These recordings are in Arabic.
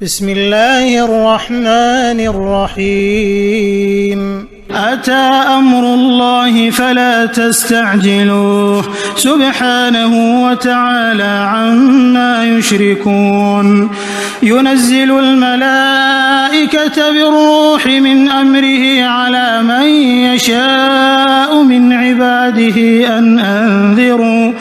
بسم الله الرحمن الرحيم أتى أمر الله فلا تستعجلوه سبحانه وتعالى عما يشركون ينزل الملائكة بالروح من أمره على من يشاء من عباده أن أنذروا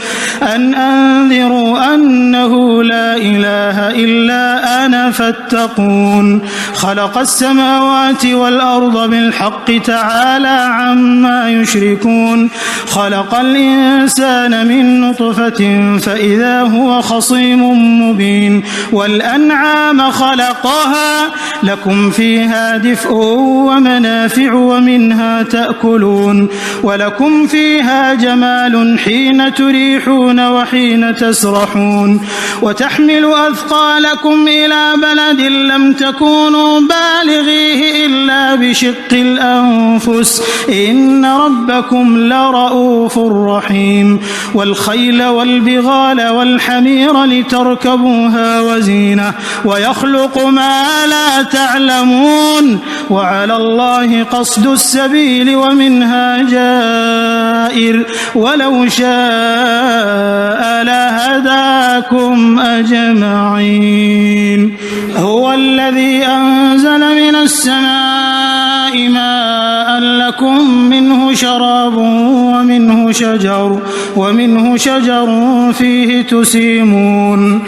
أنه لا إله إلا أنا فاتقون خلق السماوات والأرض بالحق تعالى عما يشركون خلق الإنسان من نطفة فإذا هو خصيم مبين والأنعام خلقها لكم فيها دفء ومنافع ومنها تأكلون ولكم فيها جمال حين تريحون وحين تسرحون وتحمل أثقالكم إلى بلد لم تكونوا بالغيه إلا بشق الأنفس إن ربكم لرؤوف رحيم والخيل والبغال والحمير لتركبوها وزينة ويخلق ما لا تعلمون وعلى الله قصد السبيل ومنها جائر ولو شاء لهداكم أجمعين هو الذي أنزل من السماء ماء لكم منه شراب ومنه شجر فيه تسيمون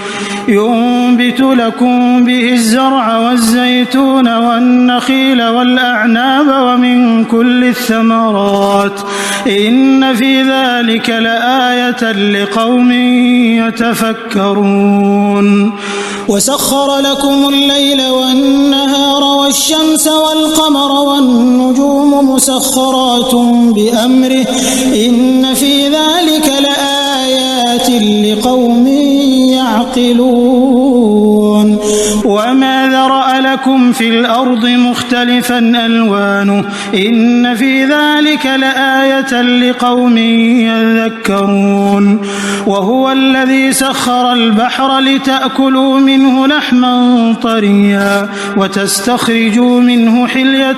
ينبت لكم به الزرع والزيتون والنخيل والأعناب ومن كل الثمرات إن في ذلك لآية لقوم يتفكرون وسخر لكم الليل والنهار والشمس والقمر والنجوم مسخرات بأمره إن في ذلك لآيات لقوم يعقلون وما ذرأ لكم في الأرض مختلفا ألوانه إن في ذلك لآية لقوم يذكرون وهو الذي سخر البحر لتأكلوا منه لحما طريا وتستخرجوا منه حلية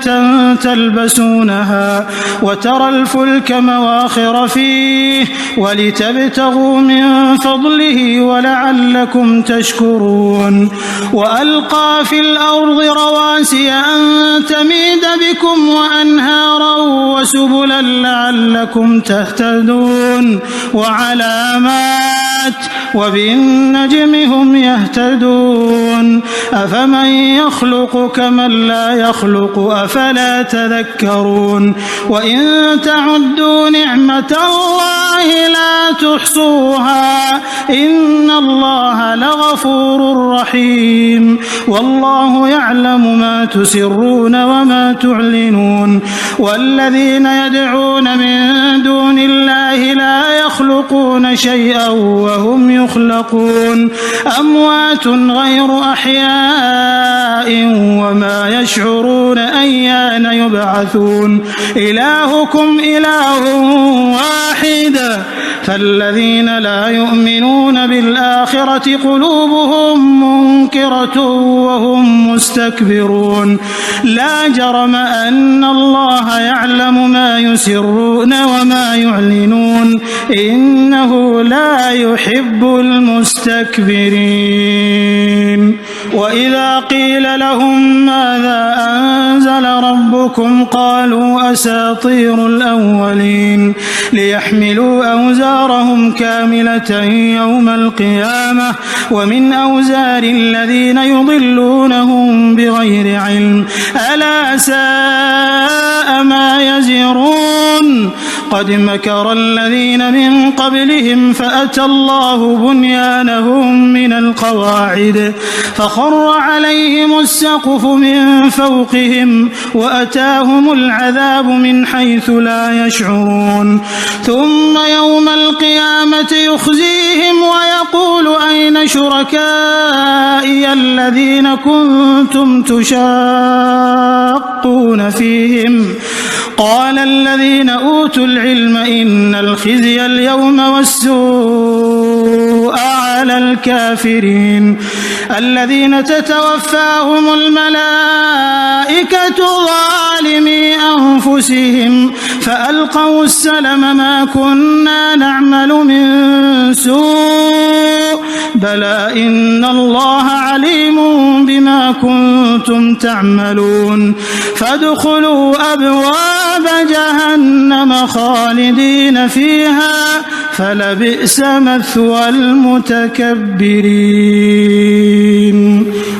تلبسونها وترى الفلك مواخر فيه ولتبتغوا من فضله ولعلكم تشكرون وألقى في الأرض رواسي أن تميد بكم وأنهارا وسبلا لعلكم تهتدون وعلامات وبالنجم هم يهتدون أفمن يخلق كمن لا يخلق أفلا تذكرون وإن تعدوا نعمة الله لا تحصوها إن الله لغفور رحيم والله يعلم ما تسرون وما تعلنون والذين يدعون من دون الله لا يخلقون شيئا وهم يخلقون أموات غير أحياء وما يشعرون أيان يبعثون إلهكم إله واحد فالذين لا يؤمنون بالآخرة قلوبهم منكرة وهم مستكبرون لا جرم أن الله يعلم ما يسرون وما يعلنون إنه لا يحب المستكبرين وإذا قيل لهم ماذا أنزل ربكم قالوا أساطير الأولين ليحملوا أوزارهم كاملة يوم القيامة ومن أوزار الذين يضلونهم بغير علم ألا ساء ما يزرون قد مكر الذين من قبلهم فأتى الله بنيانهم من القواعد فخر عليهم السقف من فوقهم وأتاهم العذاب من حيث لا يشعرون ثم يوم القيامة يخزيهم ويقول أين شركائي الذين كنتم تشاقون فيهم قال الذين أوتوا العلم إن الخزي اليوم والسوء على الكافرين الذين تتوفاهم الملائكة ظالمي أنفسهم فألقوا السلم ما كنا نعمل من سوء بلى إن الله عليم بما كنتم تعملون فادخلوا أبواب جهنم خالدين فيها فلبئس مثوى المتكبرين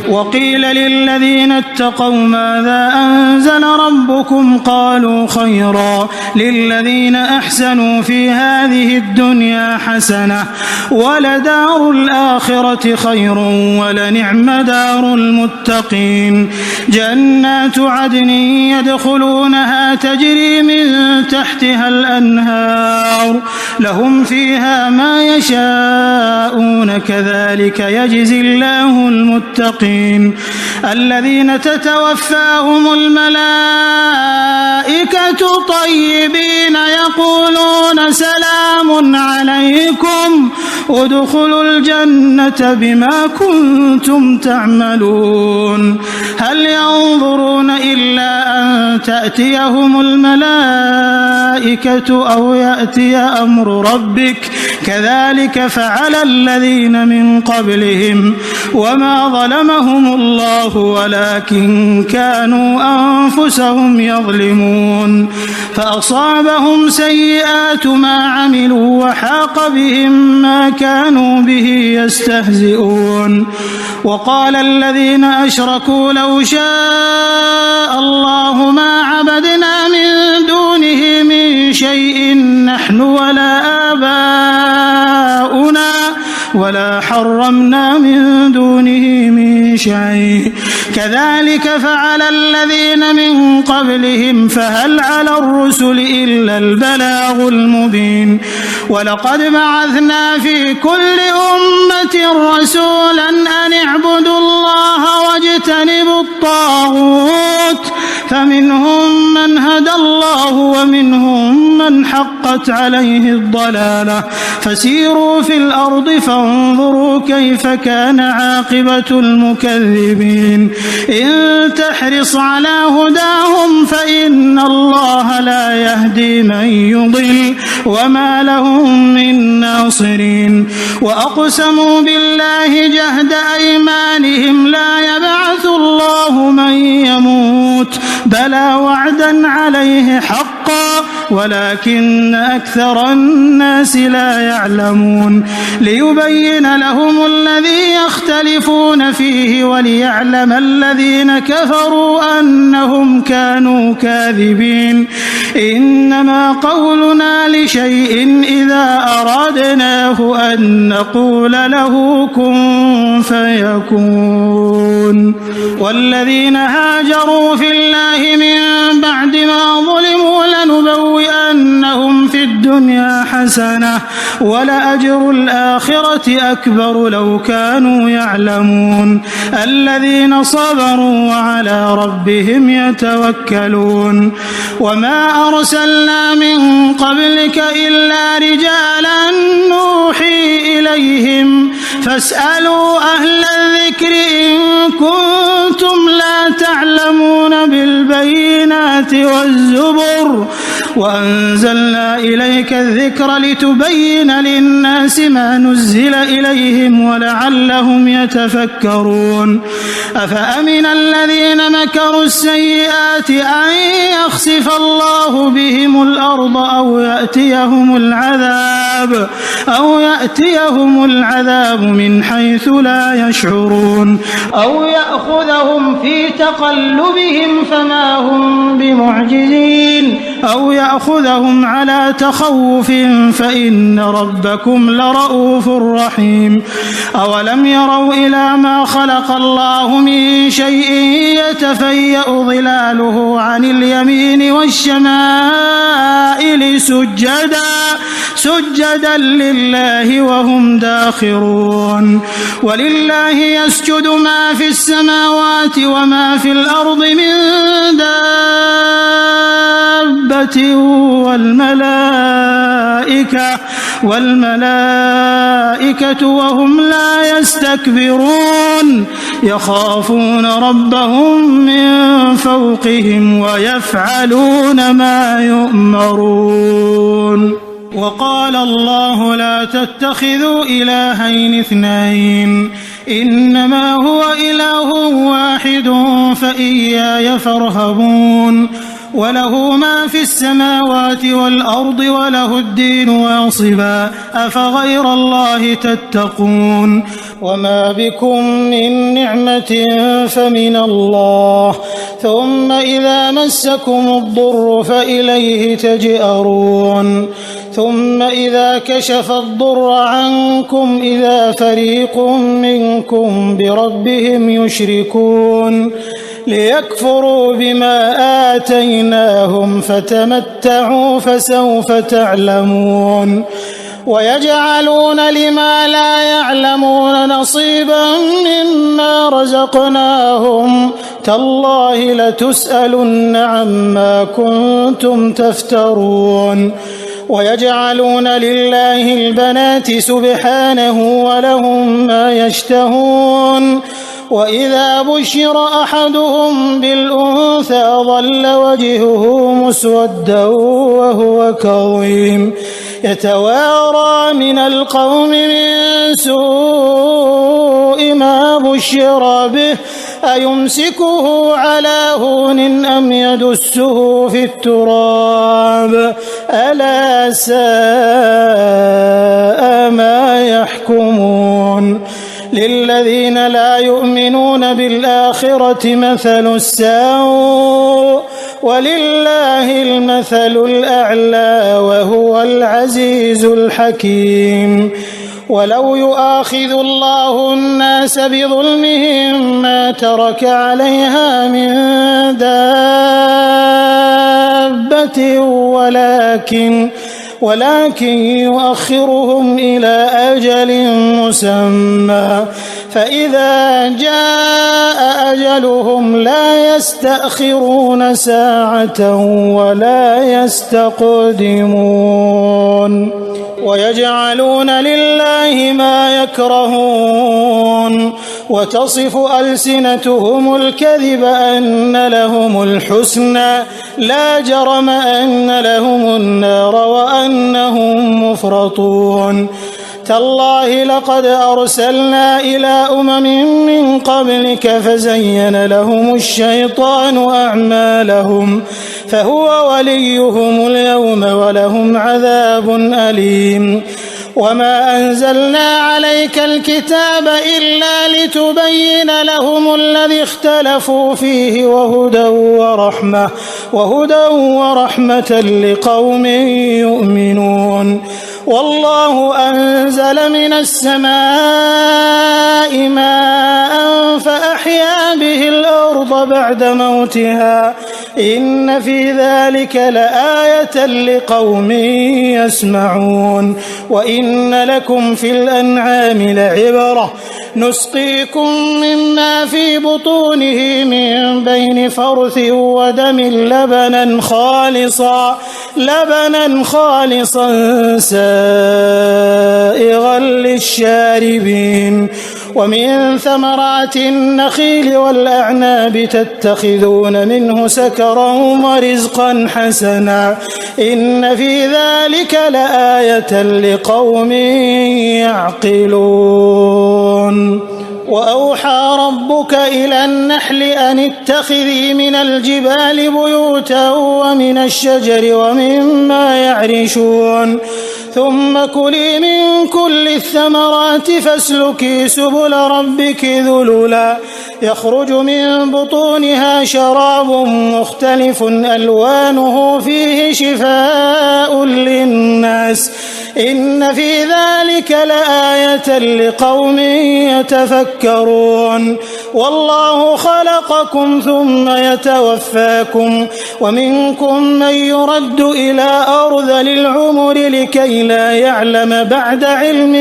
وقيل للذين اتقوا ماذا أنزل ربكم قالوا خيرا للذين أحسنوا في هذه الدنيا حسنة ولدار الآخرة خير ولنعم دار المتقين جنات عدن يدخلونها تجري من تحتها الأنهار لهم فيها ما يشاءون كذلك يجزي الله المتقين الذين تتوفاهم الملائكة طيبين يقولون سلام عليكم ادخلوا الجنة بما كنتم تعملون هل ينظرون إلا أن تأتيهم الملائكة أو يأتي أمر ربك كذلك فعل الذين من قبلهم وما ظلمهم الله ولكن كانوا أنفسهم يظلمون فأصابهم سيئات ما عملوا وحاق بهم ما كانوا به يستهزئون وقال الذين أشركوا لو شاء الله ما عبدنا من دونه من شيء نحن ولا آباؤنا ولا حرمنا من دونه من شيء كذلك فعل الذين من قبلهم فهل على الرسل إلا البلاغ المبين ولقد بعثنا في كل أمة رسولا أن اعبدوا الله واجتنبوا الطاغوت فمنهم من هدى الله ومنهم من حقت عليه الضلالة فسيروا في الأرض فانظروا كيف كان عاقبة المكذبين إن تحرص على هداهم فإن الله لا يهدي من يضل وما لهم من ناصرين وأقسموا بالله جهد أيمانهم لا يبعث الله من يموت بلى وعدا عليه حقا ولكن أكثر الناس لا يعلمون ليبين لهم الذي يختلفون فيه وليعلم الذين كفروا أنهم كانوا كاذبين إنما قولنا لشيء إذا أردناه أن نقول له كن فيكون والذين هاجروا في الله من بعد ما ظلموا لنبوئنهم في الدنيا حسنة ولأجر الآخرة أكبر لو كانوا يعلمون الذين صبروا وعلى ربهم يتوكلون وما أرسلنا من قبلك إلا رجالا نوحي إليهم فاسألوا أهل الذكر إن كنتم لا تعلمون بالبينات والزبر وأنزلنا إليك الذكر لتبين للناس ما نزل إليهم ولعلهم يتفكرون أفأمن الذين مكروا السيئات أن يخسف الله بهم الأرض أو يأتيهم العذاب من حيث لا يشعرون أو يأخذهم في تقلبهم فما هم بمعجزين أو يأخذهم على تخوف فإن ربكم لرؤوف رحيم أولم يروا إلى ما خلق الله من شيء يتفيأ ظلاله عن اليمين والشمائل سجدا لله وهم داخرون ولله يسجد ما في السماوات وما في الأرض من دابة دابة والملائكة وهم لا يستكبرون يخافون ربهم من فوقهم ويفعلون ما يؤمرون. وقال الله لا تتخذوا إلهين اثنين إنما هو إله واحد فإياي فارهبون. وله ما في السماوات والأرض وله الدين واصبا أفغير الله تتقون. وما بكم من نعمة فمن الله ثم إذا مسكم الضر فإليه تجأرون ثم إذا كشف الضر عنكم إذا فريق منكم بربهم يشركون ليكفروا بما آتيناهم فتمتعوا فسوف تعلمون. ويجعلون لما لا يعلمون نصيبا مما رزقناهم تالله لتسألن عما كنتم تفترون. ويجعلون لله البنات سبحانه ولهم ما يشتهون. وإذا بشر أحدهم بالأنثى ظل وجهه مسودا وهو كظيم يتوارى من القوم من سوء ما بشر به أيمسكه على هون أم يدسه في التراب ألا ساء ما يحكمون. للذين لا يؤمنون بالآخرة مثل السوء ولله المثل الأعلى وهو العزيز الحكيم. ولو يؤاخذ الله الناس بظلمهم ما ترك عليها من دابة ولكن يؤخرهم إلى أجل مسمى فإذا جاء أجلهم لا يستأخرون ساعة ولا يستقدمون. ويجعلون لله ما يكرهون وتصف ألسنتهم الكذب أن لهم الحسنى لا جرم أن لهم النار وأنهم مفرطون. تالله لقد أرسلنا إلى من قبلك فزين لهم الشيطان أعمالهم فهو وليهم اليوم ولهم عذاب أليم. وما أنزلنا عليك الكتاب إلا لتبين لهم الذي اختلفوا فيه وهدى ورحمة لقوم يؤمنون. والله أنزل من السماء ماء فأحيا به الأرض بعد موتها إن في ذلك لآية لقوم يسمعون. وإن لكم في الأنعام لعبرة نسقيكم مما في بطونه من بين فرث ودم لبنا خالصا سائغا للشاربين. ومن ثمرات النخيل والأعناب تتخذون منه سكرا ورزقا حسنا إن في ذلك لآية لقوم يعقلون. وأوحى ربك إلى النحل أن اتخذي من الجبال بيوتا ومن الشجر ومما يعرشون ثم كلي من كل الثمرات فاسلكي سبل ربك ذللا يخرج من بطونها شراب مختلف ألوانه فيه شفاء للناس إن في ذلك لآية لقوم يتفكرون. والله خلقكم ثم يتوفاكم ومنكم من يرد إلى أرذل العمر لكي لا يعلم بعد علم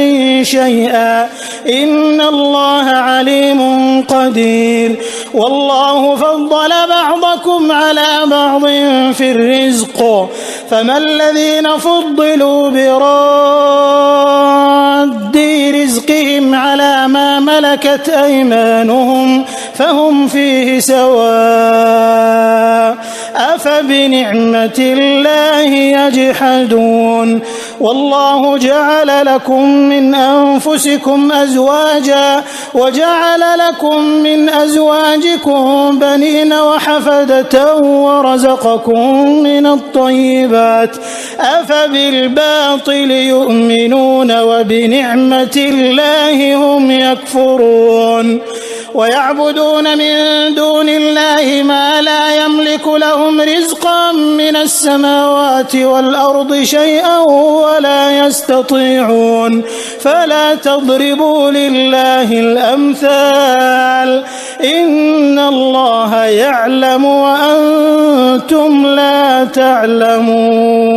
شيئا إن الله عليم قدير. والله فضل بعضكم على بعض في الرزق فما الذين فضلوا براد رزقهم على ما ملكت أيمانهم فهم فيه سواء أفبنعمة الله يجحدون والله جعل لكم من أنفسكم أزواجا وجعل لكم من أزواجكم بنين وحفدة ورزقكم من الطيبات أفبالباطل يؤمنون وبنعمة الله هم يكفرون ويعبدون من دون الله ما لا يملك لهم رزقا من السماوات والأرض شيئا ولا يستطيعون فلا تضربوا لله الأمثال إن الله يعلم وأنتم لا تعلمون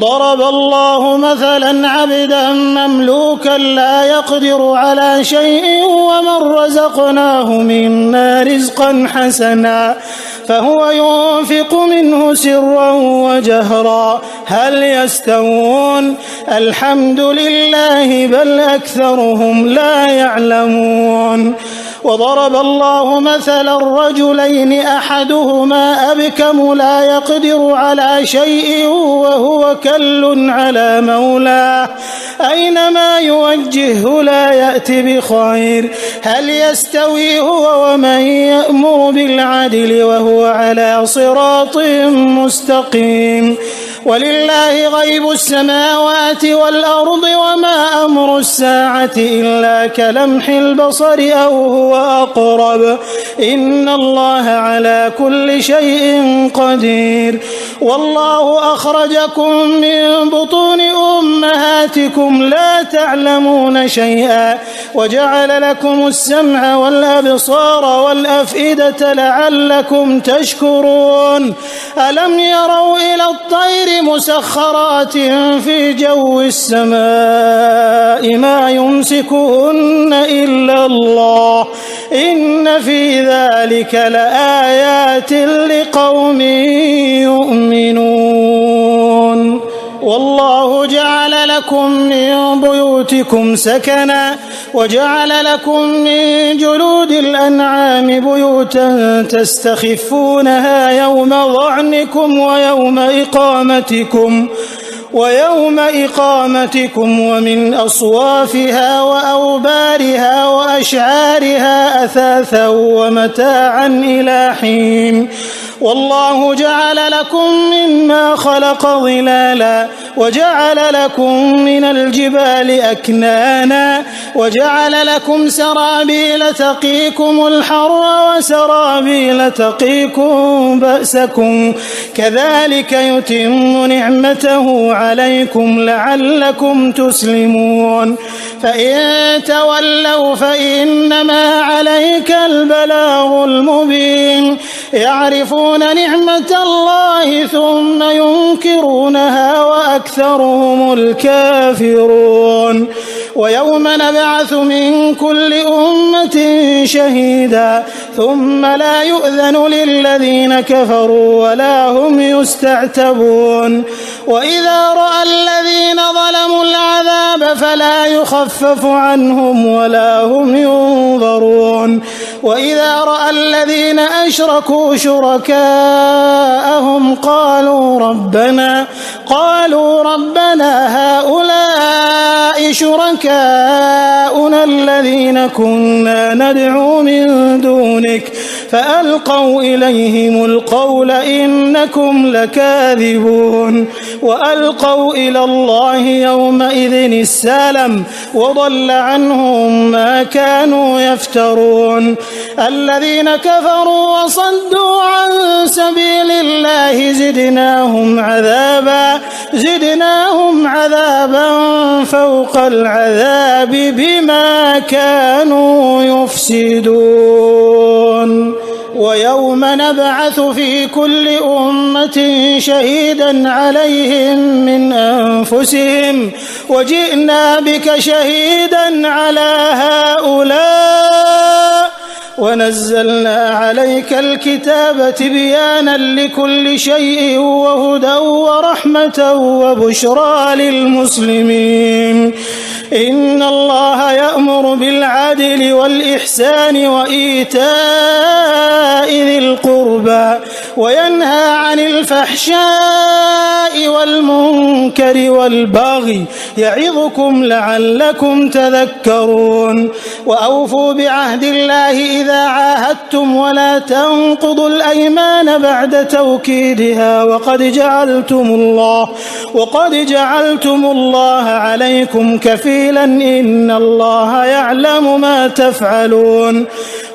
ضرب الله مثلا عبدا مملوكا لا يقدر على شيء ومن رزقناه منا رزقا حسنا فهو ينفق منه سرا وجهرا هل يستوون الحمد لله بل أكثرهم لا يعلمون وضرب الله مثلا رجلين أحدهما أبكم لا يقدر على شيء وهو كل على مولاه أينما يوجهه لا يأتي بخير هل يستوي هو ومن يأمر بالعدل وهو على صراط مستقيم ولله غيب السماوات والأرض وما أمر الساعة إلا كلمح البصر أو هو أقرب إن الله على كل شيء قدير والله أخرجكم من بطون أمهاتكم لا تعلمون شيئا وجعل لكم السمع والأبصار والأفئدة لعلكم تشكرون ألم يروا إلى الطير مسخرات في جو السماء ما يمسكهن إلا الله إن في ذلك لآيات لقوم يؤمنون والله جعل لكم من بيوتكم سكنا وجعل لكم من جلود الأنعام بيوتا تستخفونها يوم ظعنكم ويوم إقامتكم ومن أصوافها وأوبارها وأشعارها أثاثا ومتاعا إلى حين والله جعل لكم مما خلق ظلالا وجعل لكم من الجبال أكنانا وجعل لكم سرابيل تقيكم الحر وسرابيل تقيكم بأسكم كذلك يتم نعمته عليكم لعلكم تسلمون فإن تولوا فإنما عليك البلاغ المبين يعرفون نعمة الله ثم ينكرونها وأكثرهم الكافرون ويوم نبعث من كل أمة شهيدا ثم لا يؤذن للذين كفروا ولا هم يستعتبون وإذا رأى الذين ظلموا العذاب فلا يخفف عنهم ولا هم ينظرون وإذا رأى الذين أشركوا شركاءهم قالوا ربنا هؤلاء شركاؤنا الذين كنا ندعو من دونك فألقوا إليهم القول إنكم لكاذبون وألقوا إلى الله يومئذ السلم وضل عنهم ما كانوا يفترون الذين كفروا وصدوا عن سبيل الله زدناهم عذابا فوق العذاب بما كانوا يفسدون ويوم نبعث في كل أمة شهيدا عليهم من أنفسهم وجئنا بك شهيدا على هؤلاء ونزلنا عليك الكتاب تبيانا لكل شيء وهدى ورحمة وبشرى للمسلمين. إن الله يأمر بالعدل والإحسان وإيتاء ذي القربى وينهى عن الفحشاء والمنكر والبغي يعظكم لعلكم تذكرون. وأوفوا بعهد الله إذا عاهدتم ولا تنقضوا الأيمان بعد توكيدها وقد جعلتم الله عليكم كفيلا إن الله يعلم ما تفعلون.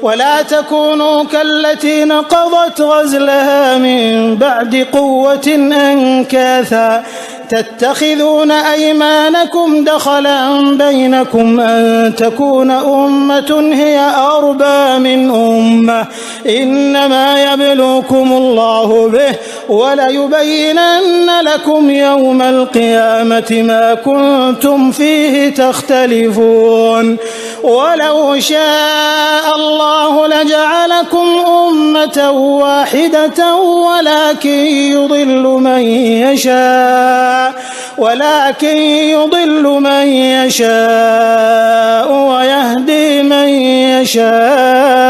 ولا تكونوا كالتي نقضت غزلها من بعد قوة أنكاثا تتخذون أيمانكم دخلا بينكم أن تكون أمة هي أربى من أمة إنما يبلوكم الله به وليبينن لكم يوم القيامة ما كنتم فيه تختلفون. ولو شاء الله لجعلكم أمة واحدة ولكن يضل من يشاء ويهدي من يشاء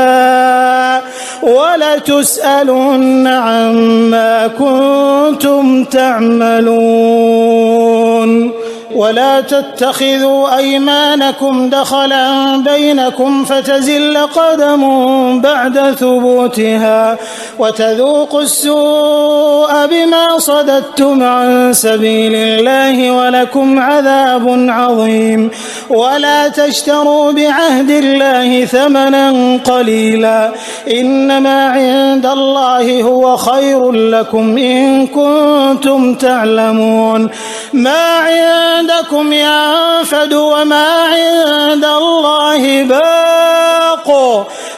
ولتسألن عما كنتم تعملون. ولا تتخذوا أيمانكم دخلا بينكم فتزل قدم بعد ثبوتها وتذوقوا السوء بما صددتم عن سبيل الله ولكم عذاب عظيم. ولا تشتروا بعهد الله ثمنا قليلا إنما عند الله هو خير لكم إن كنتم تعلمون. ما عندكم ينفد وما عند الله باق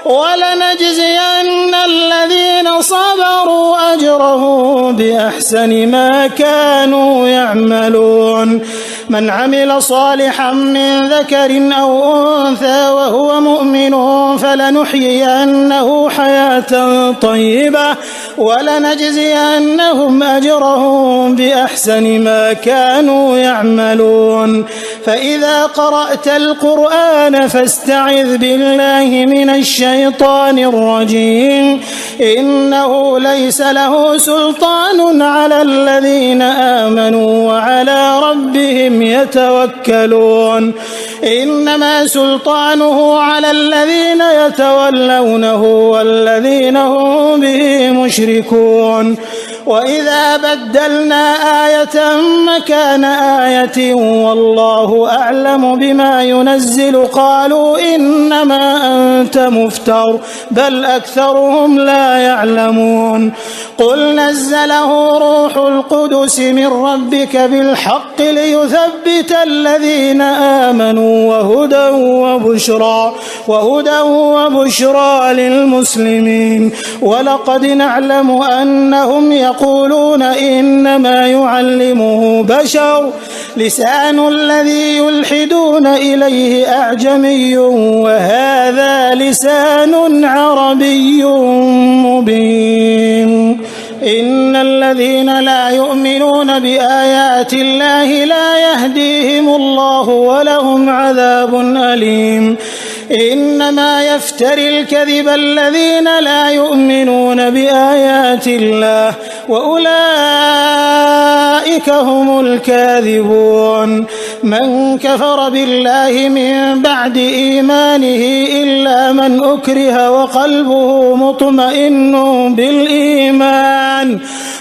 ولنجزين الذين صبروا أجرهم بأحسن ما كانوا يعملون. من عمل صالحا من ذكر أو أنثى وهو مؤمن فلنحيينه حياة طيبة ولنجزينهم أجرهم بأحسن ما كانوا يعملون. فإذا قرأت القرآن فاستعذ بالله من الشيطان الرجيم إنه ليس له سلطان على الذين آمنوا وعلى ربهم يتوكلون. إنما سلطانه على الذين يتولونه والذين هم به مشركون. وإذا بدلنا آية مكان آية والله أعلم بما ينزل قالوا إنما أنت مفتر بل أكثرهم لا يعلمون. قل نزله روح القدس من ربك بالحق ليثبت الذين آمنوا وهدى وبشرى للمسلمين. ولقد نعلم أنهم يقولون إنما يعلمه بشر لسان الذي يلحدون إليه أعجمي وهذا لسان عربي مبين. إن الذين لا يؤمنون بآيات الله لا يهديهم الله ولهم عذاب أليم. إنما يفتري الكذب الذين لا يؤمنون بآيات الله وأولئك هم الكاذبون. من كفر بالله من بعد إيمانه إلا من أكره وقلبه مطمئن بالإيمان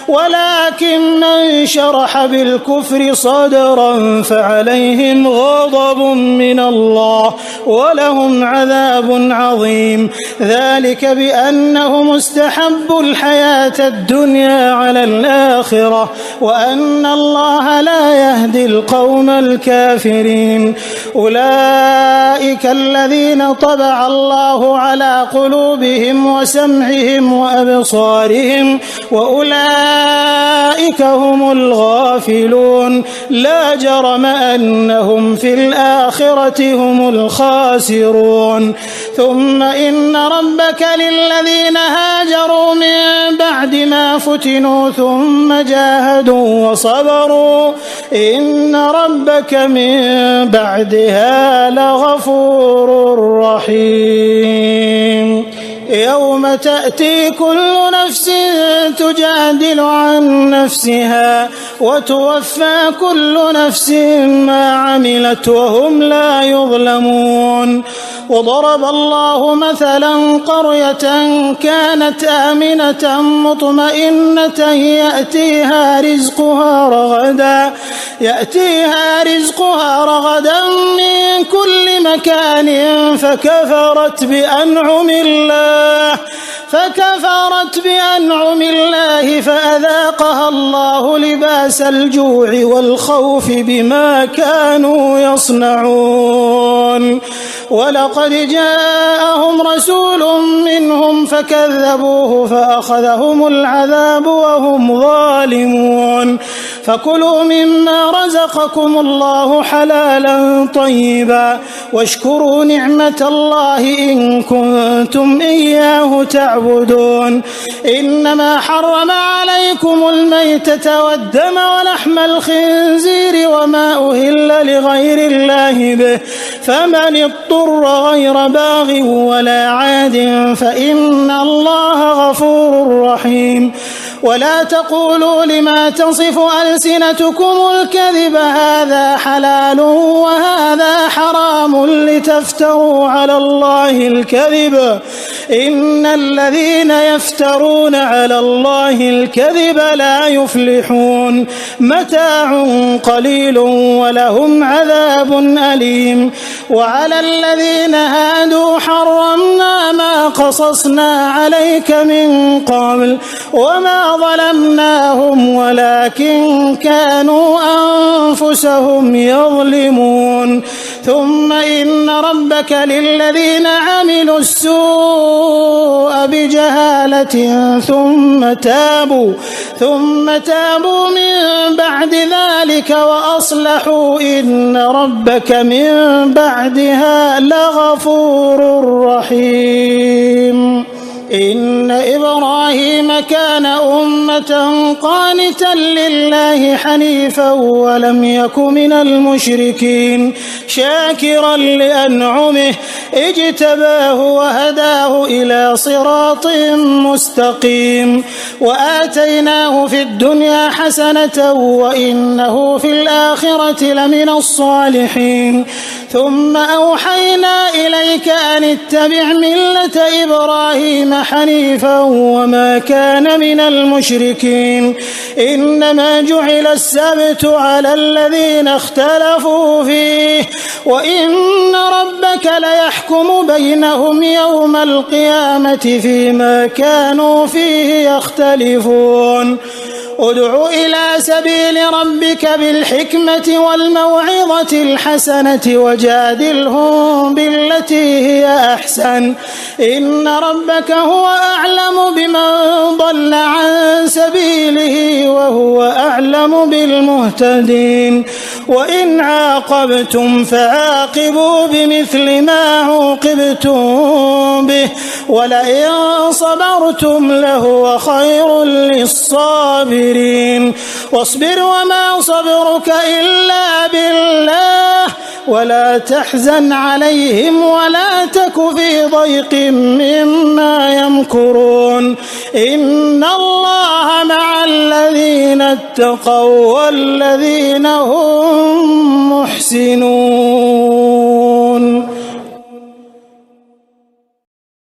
ولكن من شرح بالكفر صدرا فعليهم غضب من الله ولهم عذاب عظيم. ذلك بأنهم استحبوا الحياة الدنيا على الآخرة وأن الله لا يهدي القوم الكافرين. أولئك الذين طبع الله على قلوبهم وسمعهم وأبصارهم وأولئك هم الغافلون. لا جرم أنهم في الآخرة هم الخاسرون. الخاسرون ثم إن ربك للذين هاجروا من بعد ما فتنوا ثم جاهدوا وصبروا إن ربك من بعدها لغفور رحيم يوم تأتي كل نفس تجادل عن نفسها وتوفى كل نفس ما عملت وهم لا يظلمون وضرب الله مثلا قرية كانت آمنة مطمئنة يأتيها رزقها رغدا من كل مكان فكفرت بأنعم الله فأذاقها الله لباس الجوع والخوف بما كانوا يصنعون ولقد جاءهم رسول منهم فكذبوه فأخذهم العذاب وهم ظالمون فكلوا مما رزقكم الله حلالا طيبا واشكروا نعمة الله إن كنتم إياه تعبدون إنما حرم عليكم الميتة والدم ولحم الخنزير وما أهل لغير الله به فمن اضطر غير باغ ولا عاد فإن الله غفور رحيم ولا تقولوا لما تصف ألسنتكم الكذب هذا حلال وهذا حرام لتفتروا على الله الكذب إن الذين يفترون على الله الكذب لا يفلحون متاع قليل ولهم عذاب أليم وعلى الذين هادوا حرمنا ما قصصنا عليك من قبل وما ظلمناهم ولكن كانوا أنفسهم يظلمون ثم إن ربك للذين عملوا السوء بجهالة ثم تابوا من بعد ذلك وأصلحوا إن ربك من بعدها لغفور رحيم إن إبراهيم كان أمة قانتا لله حنيفا ولم يك من المشركين شاكرا لأنعمه اجتباه وهداه إلى صراط مستقيم وآتيناه في الدنيا حسنة وإنه في الآخرة لمن الصالحين ثم أوحينا إليك أن اتبع ملة إبراهيم حنيفا وما كان من المشركين إنما جعل السبت على الذين اختلفوا فيه وإن ربك ليحكم بينهم يوم القيامة فيما كانوا فيه يختلفون ادع إلى سبيل ربك بالحكمة والموعظة الحسنة وجادلهم بالتي هي أحسن إن ربك هو أعلم بمن ضل عن سبيله وهو أعلم بالمهتدين وإن عاقبتم فعاقبوا بمثل ما عوقبتم به ولئن صبرتم لهو خير للصابرين واصبر وما صبرك إلا بالله ولا تحزن عليهم ولا تك في ضيق مما يمكرون إن الله مع الذين اتقوا والذين هم محسنون